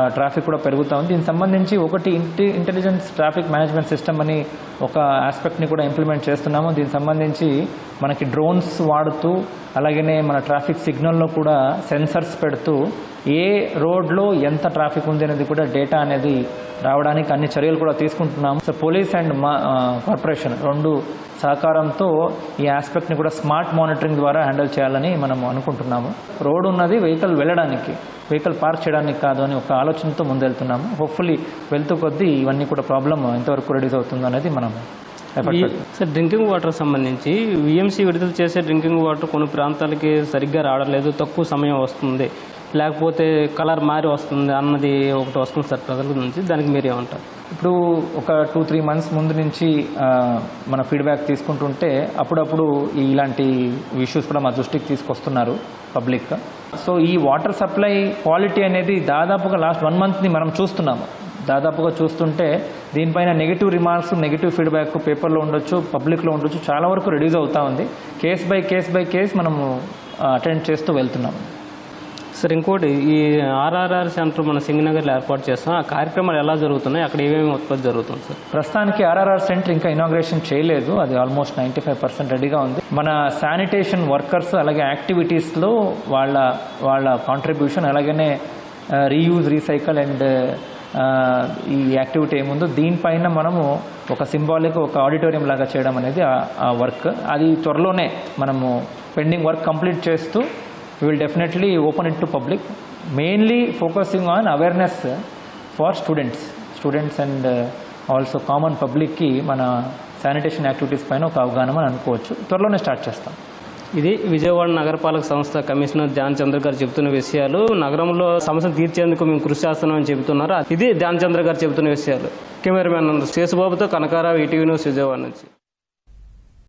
Traffic కూడా పెరుగుతూ ఉంది. దీనికి సంబంధించి ఒకటి ఇంటెలిజెన్స్ ట్రాఫిక్ మేనేజ్మెంట్ సిస్టమ్ అని ఒక ఆస్పెక్ట్ని కూడా ఇంప్లిమెంట్ చేస్తున్నాము. దీనికి సంబంధించి మనకి డ్రోన్స్ వాడుతూ అలాగనే మన ట్రాఫిక్ సిగ్నల్లో కూడా సెన్సర్స్ పెడుతూ ఏ రోడ్లో ఎంత ట్రాఫిక్ ఉంది అనేది కూడా డేటా అనేది రావడానికి అన్ని చర్యలు కూడా తీసుకుంటున్నాము. సో పోలీస్ అండ్ కార్పొరేషన్ రెండు సహకారంతో ఈ ఆస్పెక్ట్ని కూడా స్మార్ట్ మానిటరింగ్ ద్వారా హ్యాండిల్ చేయాలని మనం అనుకుంటున్నాము. రోడ్ ఉన్నది వెహికల్ వెళ్ళడానికి, వెహికల్ పార్క్ చేయడానికి కాదు అని ఒక ఆలోచనతో ముందెళ్తున్నాము. హోప్ఫుల్లీ వెళ్తూ కొద్దీ ఇవన్నీ కూడా ప్రాబ్లం ఎంతవరకు రెడ్యూస్ అవుతుందో అనేది మనం సార్ డ్రింకింగ్ వాటర్ సంబంధించి విఎంసీ విడుదల చేసే డ్రింకింగ్ వాటర్ కొన్ని ప్రాంతాలకి సరిగ్గా రావట్లేదు, తక్కువ సమయం వస్తుంది, లేకపోతే కలర్ మారి వస్తుంది అన్నది ఒకటి వస్తుంది సార్ ప్రజల నుంచి. దానికి మీరు ఏమంటారు? ఇప్పుడు ఒక 2-3 మంత్స్ ముందు నుంచి మన ఫీడ్బ్యాక్ తీసుకుంటుంటే అప్పుడప్పుడు ఇలాంటి ఇష్యూస్ కూడా మా దృష్టికి తీసుకొస్తున్నారు పబ్లిక్. సో ఈ వాటర్ సప్లై క్వాలిటీ అనేది దాదాపుగా లాస్ట్ 1 మంత్ని మనం చూస్తున్నాము. దాదాపుగా చూస్తుంటే దీనిపైన నెగిటివ్ రిమార్క్స్, నెగిటివ్ ఫీడ్బ్యాక్ పేపర్లో ఉండొచ్చు, పబ్లిక్లో ఉండొచ్చు, చాలా వరకు రెడ్యూస్ అవుతూ ఉంది. కేస్ బై కేస్ మనము అటెండ్ చేస్తూ వెళ్తున్నాము. సార్ ఇంకోటి, ఈ ఆర్ఆర్ఆర్ సెంటర్ మన సింగనగర్లో ఏర్పాటు చేస్తాం, ఆ కార్యక్రమాలు ఎలా జరుగుతున్నాయి, అక్కడ ఏమేమి ఉత్పత్తి జరుగుతుంది సార్? ప్రస్తుతానికి ఆర్ఆర్ఆర్ సెంటర్ ఇంకా ఇనాగ్రేషన్ చేయలేదు, అది ఆల్మోస్ట్ 95% రెడీగా ఉంది. మన శానిటేషన్ వర్కర్స్ అలాగే యాక్టివిటీస్లో వాళ్ళ కాంట్రిబ్యూషన్ అలాగనే రీయూజ్, రీసైకిల్ అండ్ ఈ యాక్టివిటీ ఏముందో దీనిపైన మనము ఒక సింబాలిక్ ఒక ఆడిటోరియం లాగా చేయడం అనేది ఆ వర్క్. అది త్వరలోనే మనము పెండింగ్ వర్క్ కంప్లీట్ చేస్తూ we will definitely open it to public, mainly focusing on awareness for students and also common public కి మన శానిటేషన్ యాక్టివిటీస్ పైన ఒక అవగాహన అని అనుకోవచ్చు. త్వరలోనే స్టార్ట్ చేస్తాం. ఇది విజయవాడ నగరపాలక సంస్థ కమిషనర్ ధ్యాన్ చంద్ర గారు చెబుతున్న విషయాలు. నగరంలో సమస్యను తీర్చేందుకు మేము కృషి చేస్తున్నామని చెబుతున్నారు. ఇది ధ్యాన్ చంద్ర గారు చెబుతున్న విషయాలు. కెమెరామెన్ శేషబాబుతో కనకారావు, ఈటీవీ న్యూస్, విజయవాడ నుంచి.